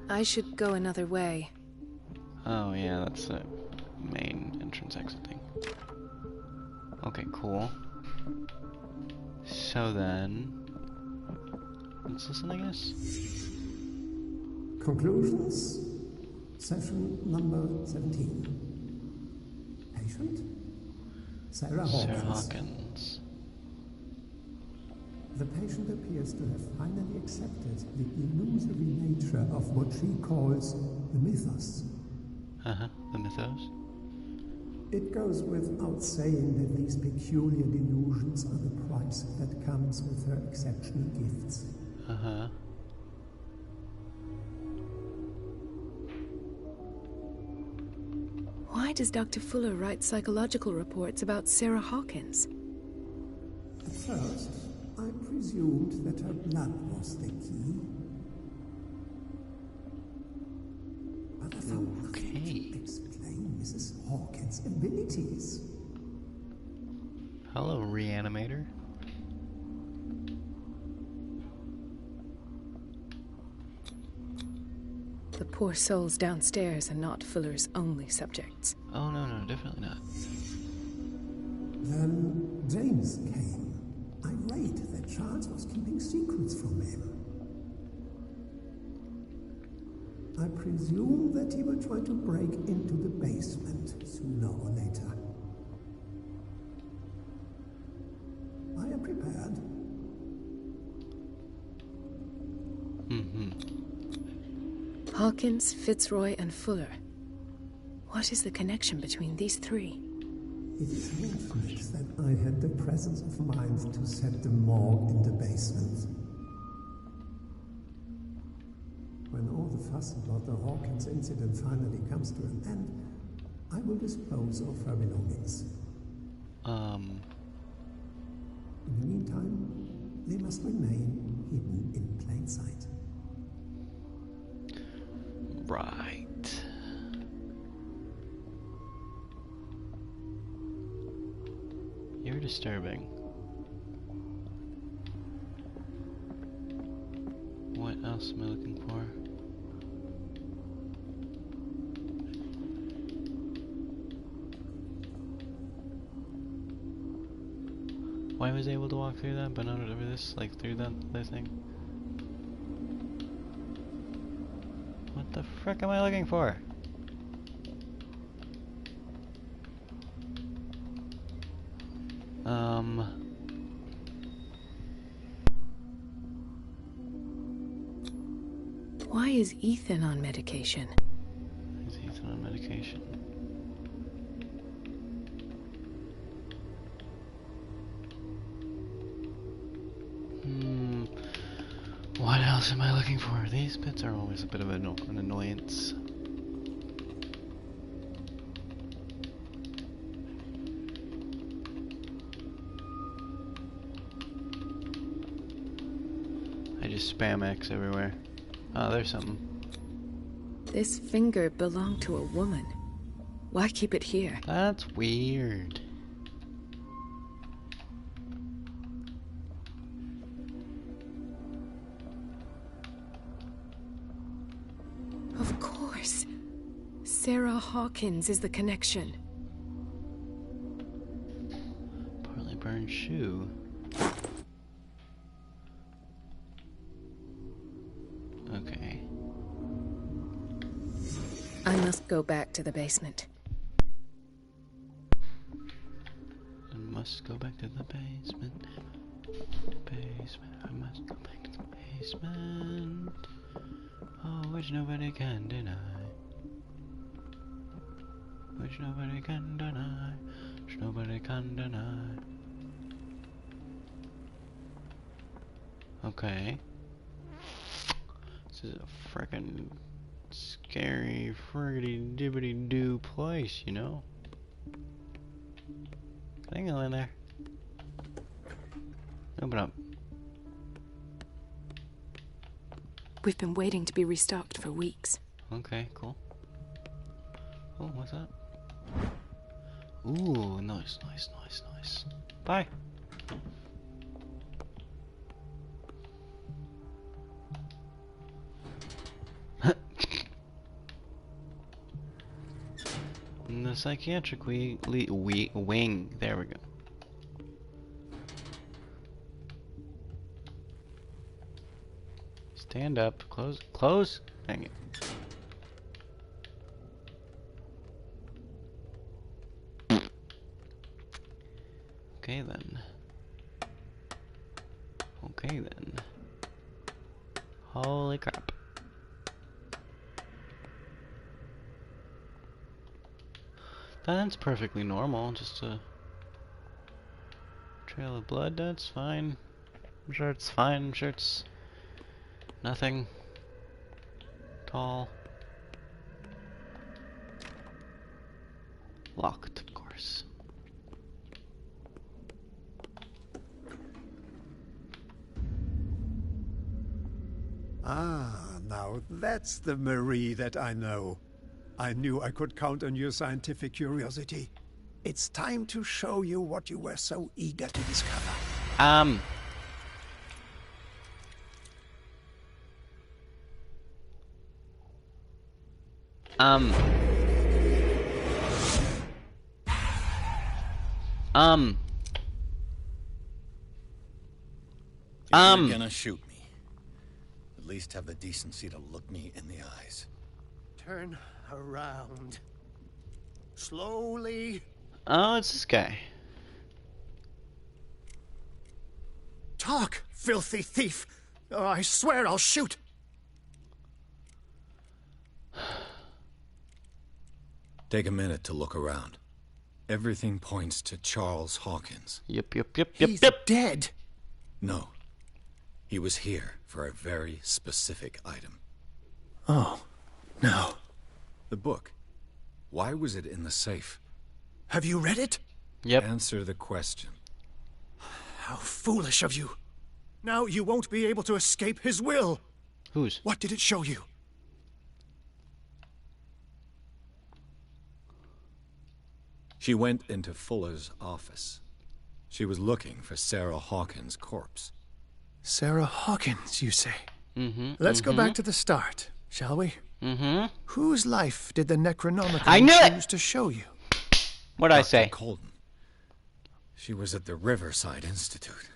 I should go another way. Oh yeah, that's the main entrance exit thing. Okay, cool. So then... let's listen, I guess? Conclusions. Session number 17. Patient? Sarah Hawkins. The patient appears to have finally accepted the illusory nature of what she calls the mythos. The mythos? It goes without saying that these peculiar delusions are the price that comes with her exceptional gifts. Why does Dr. Fuller write psychological reports about Sarah Hawkins? At first, I presumed that her blood was the key. But I found nothing to explain Mrs. Hawkins' abilities. Hello, Reanimator. The poor souls downstairs are not Fuller's only subjects. Oh, no, definitely not. Then James came, irate that Charles was keeping secrets from him. I presume that he will try to break into the basement sooner or later. I am prepared. Hawkins, Fitzroy, and Fuller. What is the connection between these three? It is fortunate that I had the presence of mind to set the morgue in the basement. When all the fuss about the Hawkins incident finally comes to an end, I will dispose of her belongings. In the meantime, they must remain hidden in plain sight. Right. You're disturbing. else am I looking for? Why was I able to walk through that, but not over this, like through that other thing? What the frick am I looking for? Why is Ethan on medication? Is Ethan on medication? What else am I looking for? These bits are always a bit of an annoyance. I just spam X everywhere. Oh, there's something. This finger belonged to a woman. Why keep it here? That's weird. Of course. Sarah Hawkins is the connection. Partly burned shoe. Okay. I must go back to the basement. I must go back to the basement. Basement. I must go back to the basement. Oh, which nobody can deny. Which nobody can deny. Which nobody can deny. Okay. This is a frickin' scary friggity dibbity doo place, you know? Can I go in there? Open up. We've been waiting to be restocked for weeks. Okay, cool. Oh, what's that? Ooh, nice, nice, nice, nice. Bye. In the psychiatric wing. There we go. Stand up. Close. Close. Dang it. Okay then. Okay then. Holy crap. That's perfectly normal, just a trail of blood, that's fine. I'm sure it's fine, I'm sure it's nothing tall. Locked, of course. Ah, now that's the Marie that I know. I knew I could count on your scientific curiosity. It's time to show you what you were so eager to discover. If you're gonna shoot me, at least have the decency to look me in the eyes. Turn around. Slowly. Oh, it's this guy. Talk, filthy thief! Oh, I swear I'll shoot! Take a minute to look around. Everything points to Charles Hawkins. Yep. He's dead! No. He was here for a very specific item. Oh, no. The book. Why was it in the safe? Have you read it? Yep. Answer the question. How foolish of you. Now you won't be able to escape his will. Whose? What did it show you? She went into Fuller's office. She was looking for Sarah Hawkins' corpse. Sarah Hawkins, you say? Let's go back to the start, shall we? Whose life did the necronomicon I knew choose it! to show you? What'd I say? Colden. She was at the Riverside Institute.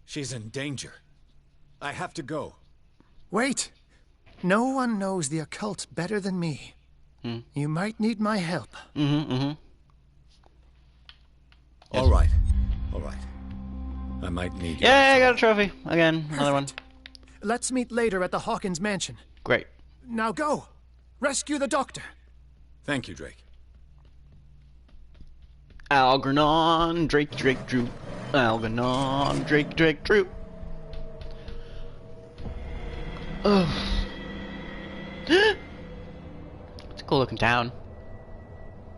She's in danger. I have to go. Wait. No one knows the occult better than me. You might need my help. All right. I might need you. Yeah, I got a trophy. Again, another one. Let's meet later at the Hawkins mansion. Great. Now go. Rescue the doctor. Thank you, Drake. Algernon, Drake, Drew. Algernon, Drake, Drew. Oh. It's a cool looking town.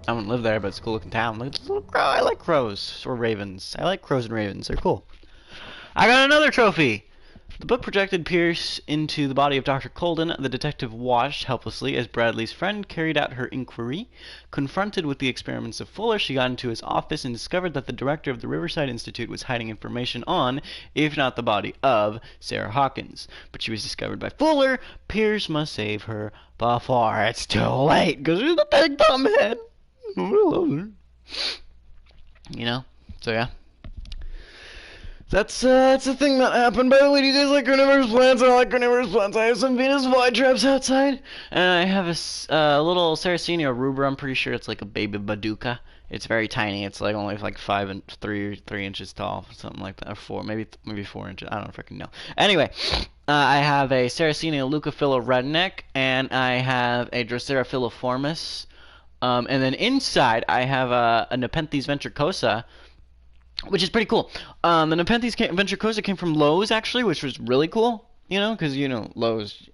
I wouldn't live there, but it's a cool looking town. Look at this little crow. I like crows. Or ravens. I like crows and ravens. They're cool. I got another trophy! The book projected Pierce into the body of Dr. Colden. The detective watched helplessly as Bradley's friend carried out her inquiry. Confronted with the experiments of Fuller, she got into his office and discovered that the director of the Riverside Institute was hiding information on, if not the body of, Sarah Hawkins. But she was discovered by Fuller. Pierce must save her before it's too late, because she's a big dumb head. I love her. You know? So yeah. That's a thing that happened. By the way, do you guys like carnivorous plants? I like carnivorous plants. I have some Venus flytraps outside. And I have a little Sarracenia rubra. I'm pretty sure it's like a baby Baduca. It's very tiny. It's like only like 3 inches tall, something like that. Or 4, maybe 4 inches. I don't freaking know. Anyway, I have a Sarracenia leucophila redneck, and I have a Drosera filiformis. And then inside, I have a Nepenthes ventricosa, which is pretty cool. The Nepenthes ventricosa came from Lowe's, actually, which was really cool, you know, because, you know, Lowe's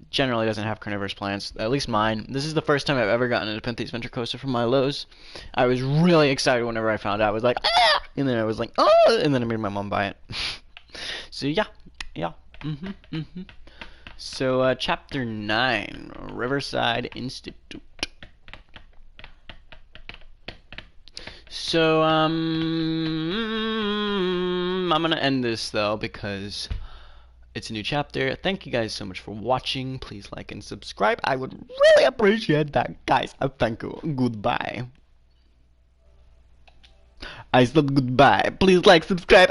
generally doesn't have carnivorous plants, at least mine. This is the first time I've ever gotten a Nepenthes ventricosa from my Lowe's. I was really excited whenever I found out. I was like, ah! And then I was like, oh! And then I made my mom buy it. So, yeah. So, Chapter 9, Riverside Institute. So, I'm gonna end this, though, because it's a new chapter. Thank you guys so much for watching. Please like and subscribe. I would really appreciate that, guys. Thank you. Goodbye. I said goodbye. Please like, subscribe.